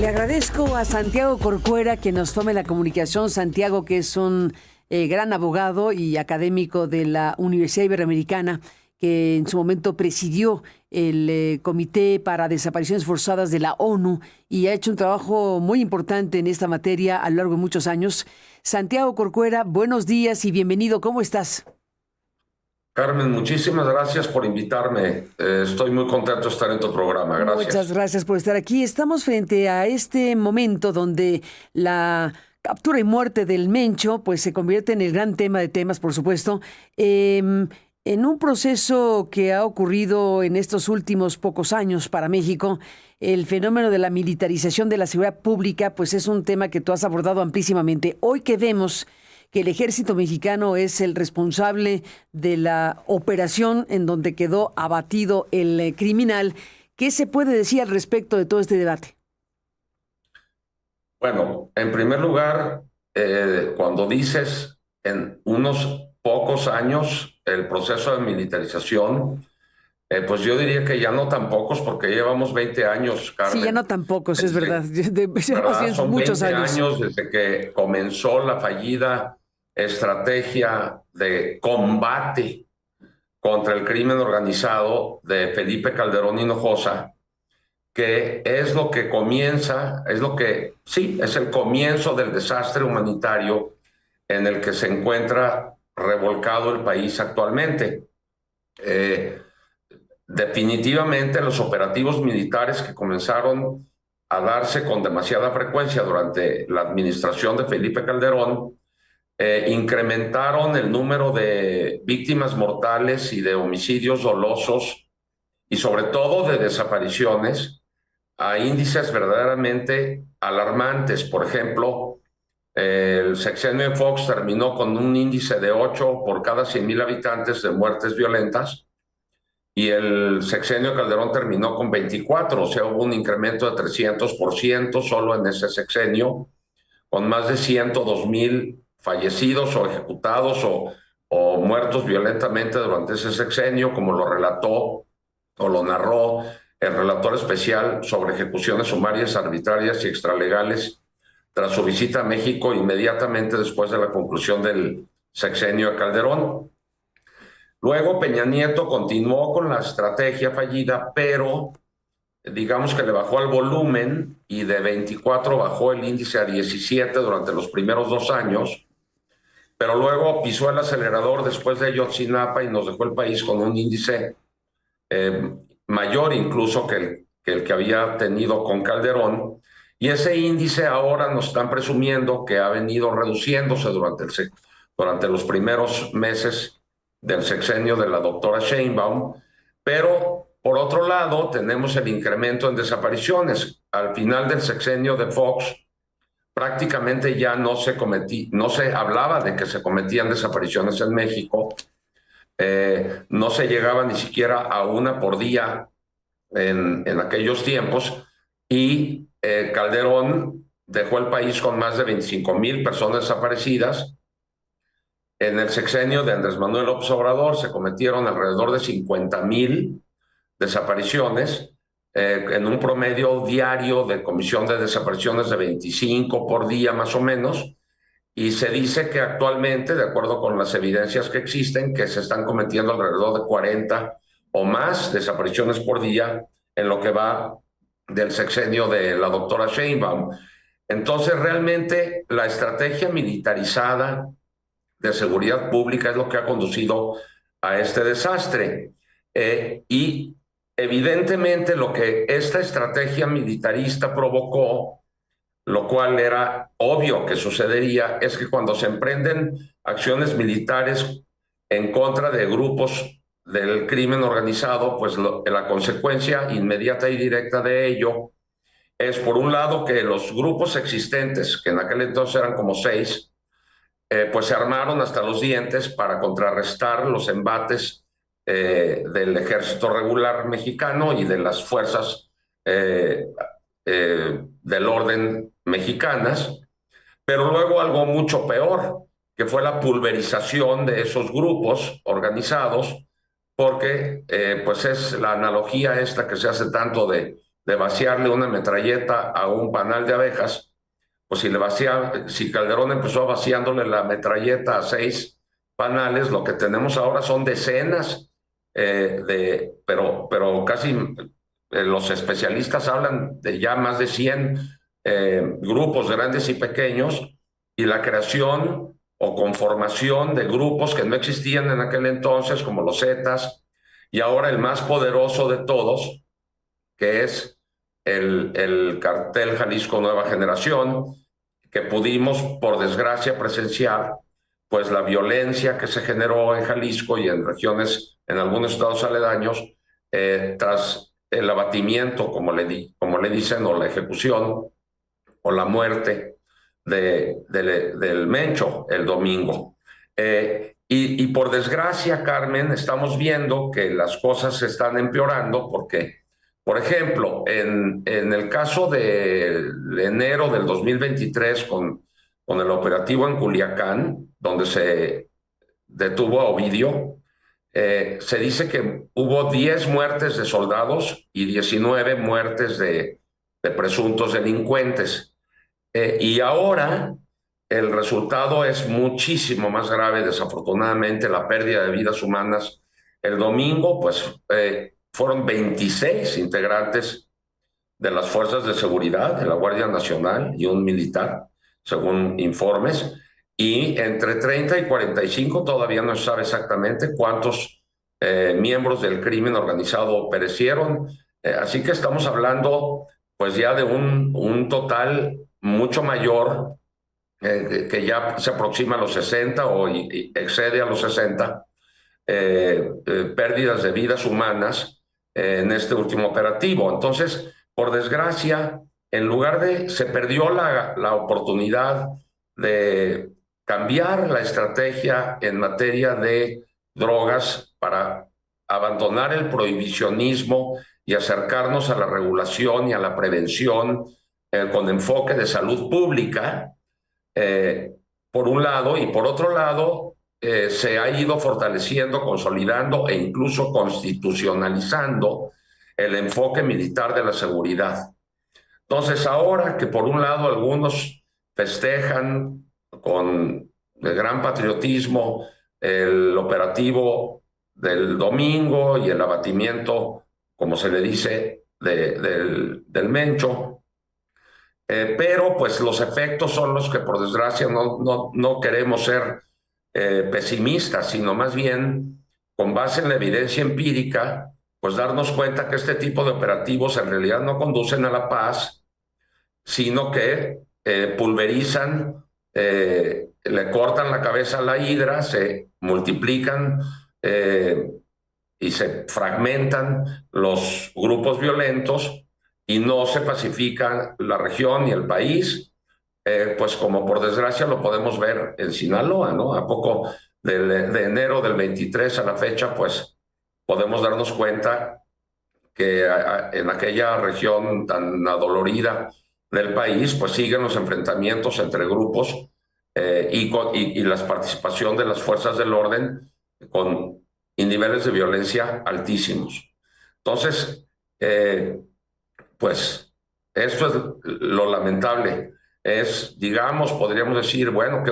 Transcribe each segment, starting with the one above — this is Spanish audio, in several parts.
Le agradezco a Santiago Corcuera que nos tome la comunicación. Santiago, que es un gran abogado y académico de la Universidad Iberoamericana, que en su momento presidió el Comité para Desapariciones Forzadas de la ONU y ha hecho un trabajo muy importante en esta materia a lo largo de muchos años. Santiago Corcuera, buenos días y bienvenido. ¿Cómo estás? Carmen, muchísimas gracias por invitarme. Estoy muy contento de estar en tu programa. Muchas Gracias. gracias por estar aquí. Estamos frente a este momento donde la captura y muerte del Mencho pues se convierte en el gran tema de temas, por supuesto, en un proceso que ha ocurrido en estos últimos pocos años para México. El fenómeno de la militarización de la seguridad pública pues es un tema que tú has abordado amplísimamente. Hoy que vemos que el ejército mexicano es el responsable de la operación en donde quedó abatido el criminal. ¿Qué se puede decir al respecto de todo este debate? Bueno, en primer lugar, cuando dices en unos pocos años el proceso de militarización, pues yo diría que ya no tan pocos, porque llevamos 20 años, Sí, ya no Carmen. tampoco, eso es verdad. Este, Más ¿Verdad? bien Son muchos 20 años. años desde que comenzó la fallida estrategia de combate contra el crimen organizado de Felipe Calderón Hinojosa, que es lo que comienza, sí, es el comienzo del desastre humanitario en el que se encuentra revolcado el país actualmente. Eh, Definitivamente los operativos militares que comenzaron a darse con demasiada frecuencia durante la administración de Felipe Calderón incrementaron el número de víctimas mortales y de homicidios dolosos y sobre todo de desapariciones a índices verdaderamente alarmantes. Por ejemplo, el sexenio de Fox terminó con un índice de 8 por cada 100,000 habitantes de muertes violentas y el sexenio de Calderón terminó con 24, o sea, hubo un incremento de 300% solo en ese sexenio, con más de 102,000 fallecidos o ejecutados o muertos violentamente durante ese sexenio, como lo relató o lo narró el relator especial sobre ejecuciones sumarias, arbitrarias y extralegales tras su visita a México inmediatamente después de la conclusión del sexenio de Calderón. Luego Peña Nieto continuó con la estrategia fallida, pero digamos que le bajó al volumen y de 24 bajó el índice a 17 durante los primeros 2 años, pero luego pisó el acelerador después de Ayotzinapa y nos dejó el país con un índice eh, mayor incluso que el que había tenido con Calderón. Y ese índice ahora nos están presumiendo que ha venido reduciéndose durante los primeros meses del sexenio de la doctora Sheinbaum, pero por otro lado tenemos el incremento en desapariciones. Al final del sexenio de Fox prácticamente ya no se hablaba de que se cometían desapariciones en México, no se llegaba ni siquiera a una por día en aquellos tiempos, y Calderón dejó el país con más de 25,000 personas desaparecidas. En el sexenio de Andrés Manuel López Obrador se cometieron alrededor de 50,000 desapariciones, en un promedio diario de comisión de desapariciones de 25 por día más o menos, y se dice que actualmente, de acuerdo con las evidencias que existen, que se están cometiendo alrededor de 40 o más desapariciones por día en lo que va del sexenio de la doctora Sheinbaum. Entonces, realmente la estrategia militarizada de seguridad pública es lo que ha conducido a este desastre. Y evidentemente lo que esta estrategia militarista provocó, lo cual era obvio que sucedería, es que cuando se emprenden acciones militares en contra de grupos del crimen organizado, pues la consecuencia inmediata y directa de ello es, por un lado, que los grupos existentes, que en aquel entonces eran como 6, pues se armaron hasta los dientes para contrarrestar los embates del ejército regular mexicano y de las fuerzas eh, del orden mexicanas, pero luego algo mucho peor, que fue la pulverización de esos grupos organizados, porque pues es la analogía esta que se hace tanto de de vaciarle una metralleta a un panal de abejas, pues si Calderón empezó vaciándole la metralleta a 6 panales, lo que tenemos ahora son decenas, pero casi los especialistas hablan de ya más de 100 grupos grandes y pequeños, y la creación o conformación de grupos que no existían en aquel entonces, como los Zetas, y ahora el más poderoso de todos, que es el cartel Jalisco Nueva Generación, que pudimos, por desgracia, presenciar, pues la violencia que se generó en Jalisco y en regiones, en algunos estados aledaños, tras el abatimiento, como le dicen, o la ejecución, o la muerte del Mencho el domingo. Y por desgracia, Carmen, estamos viendo que las cosas se están empeorando porque, por ejemplo, en el caso de enero del 2023 con el operativo en Culiacán, donde se detuvo a Ovidio, se dice que hubo 10 muertes de soldados y 19 muertes de presuntos delincuentes. Y ahora el resultado es muchísimo más grave, desafortunadamente, la pérdida de vidas humanas. El domingo, pues, fueron 26 integrantes de las fuerzas de seguridad, de la Guardia Nacional y un militar, según informes, y entre 30 y 45, todavía no se sabe exactamente cuántos miembros del crimen organizado perecieron. Así que estamos hablando pues ya de un total mucho mayor, que ya se aproxima a los 60 o excede a los 60 pérdidas de vidas humanas en este último operativo. Entonces, por desgracia, en lugar se perdió la oportunidad de cambiar la estrategia en materia de drogas para abandonar el prohibicionismo y acercarnos a la regulación y a la prevención con enfoque de salud pública, por un lado, y por otro lado, se ha ido fortaleciendo, consolidando e incluso constitucionalizando el enfoque militar de la seguridad. Entonces, ahora que por un lado algunos festejan con gran patriotismo el operativo del domingo y el abatimiento, como se le dice, del Mencho, pero pues los efectos son los que, por desgracia, no queremos ser pesimistas, sino más bien, con base en la evidencia empírica, pues darnos cuenta que este tipo de operativos en realidad no conducen a la paz, sino que pulverizan, le cortan la cabeza a la hidra, se multiplican y se fragmentan los grupos violentos y no se pacifica la región y el país, pues como por desgracia lo podemos ver en Sinaloa, ¿no? A poco de enero del 23 a la fecha, pues podemos darnos cuenta que en aquella región tan adolorida del país, pues siguen los enfrentamientos entre grupos, y la participación de las fuerzas del orden y niveles de violencia altísimos. Entonces, pues esto es lo lamentable. Digamos, podríamos decir, bueno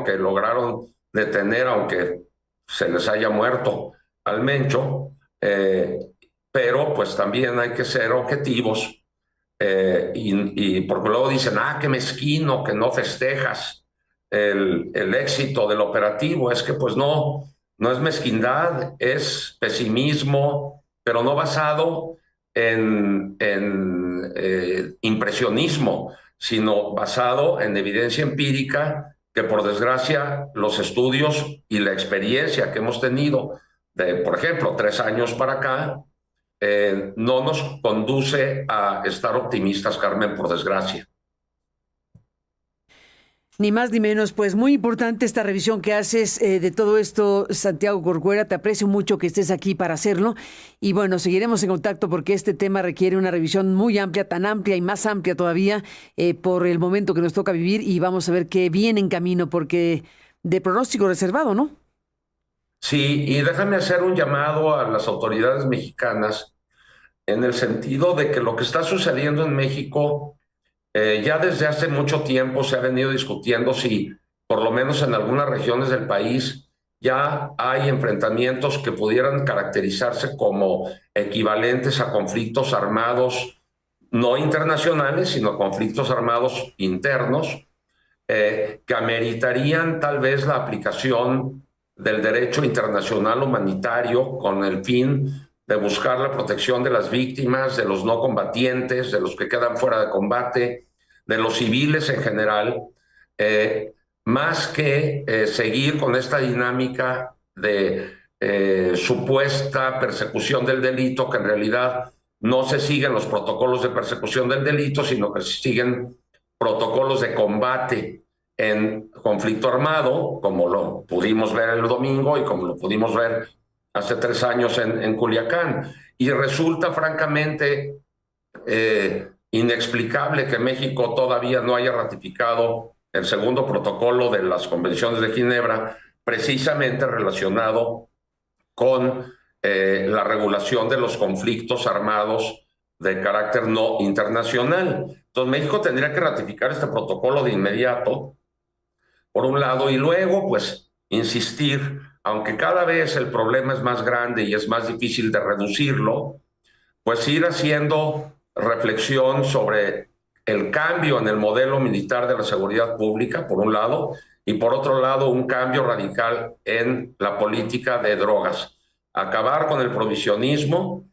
que lograron detener, aunque se les haya muerto al Mencho, pero pues también hay que ser objetivos, y porque luego dicen, qué mezquino, que no festejas el éxito del operativo. Es que pues no es mezquindad, es pesimismo, pero no basado en impresionismo, sino basado en evidencia empírica, que por desgracia los estudios y la experiencia que hemos tenido de, por ejemplo, 3 años para acá, no nos conduce a estar optimistas, Carmen, por desgracia. Ni más ni menos, pues muy importante esta revisión que haces de todo esto, Santiago Corcuera. Te aprecio mucho que estés aquí para hacerlo. Y bueno, seguiremos en contacto porque este tema requiere una revisión muy amplia, tan amplia y más amplia todavía, por el momento que nos toca vivir, y vamos a ver qué viene en camino, porque de pronóstico reservado, ¿no? Sí, y déjame hacer un llamado a las autoridades mexicanas en el sentido de que lo que está sucediendo en México ya desde hace mucho tiempo se ha venido discutiendo si, por lo menos en algunas regiones del país, ya hay enfrentamientos que pudieran caracterizarse como equivalentes a conflictos armados no internacionales, sino conflictos armados internos, que ameritarían tal vez la aplicación del derecho internacional humanitario con el fin de buscar la protección de las víctimas, de los no combatientes, de los que quedan fuera de combate, de los civiles en general, más que seguir con esta dinámica de supuesta persecución del delito, que en realidad no se siguen los protocolos de persecución del delito, sino que se siguen protocolos de combate en conflicto armado, como lo pudimos ver el domingo y como lo pudimos ver hace 3 años en Culiacán. Y resulta francamente inexplicable que México todavía no haya ratificado el segundo protocolo de las convenciones de Ginebra, precisamente relacionado con la regulación de los conflictos armados de carácter no internacional. Entonces México tendría que ratificar este protocolo de inmediato, por un lado, y luego pues insistir, aunque cada vez el problema es más grande y es más difícil de reducirlo, pues ir haciendo reflexión sobre el cambio en el modelo militar de la seguridad pública, por un lado, y por otro lado, un cambio radical en la política de drogas. Acabar con el prohibicionismo,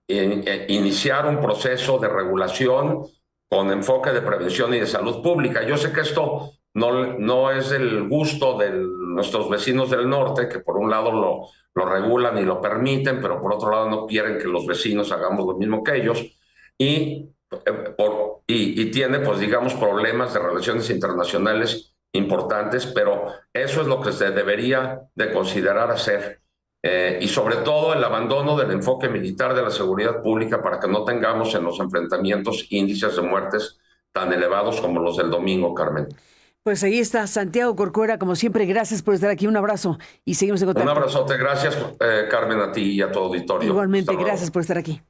iniciar un proceso de regulación con enfoque de prevención y de salud pública. Yo sé que esto no es el gusto de nuestros vecinos del norte, que por un lado lo regulan y lo permiten, pero por otro lado no quieren que los vecinos hagamos lo mismo que ellos, y tiene, pues digamos, problemas de relaciones internacionales importantes, pero eso es lo que se debería de considerar hacer. Y sobre todo el abandono del enfoque militar de la seguridad pública para que no tengamos en los enfrentamientos índices de muertes tan elevados como los del domingo, Carmen. Pues ahí está Santiago Corcuera, como siempre, gracias por estar aquí, un abrazo y seguimos en contacto. Un abrazote, gracias Carmen, a ti y a tu auditorio. Igualmente, gracias por estar aquí.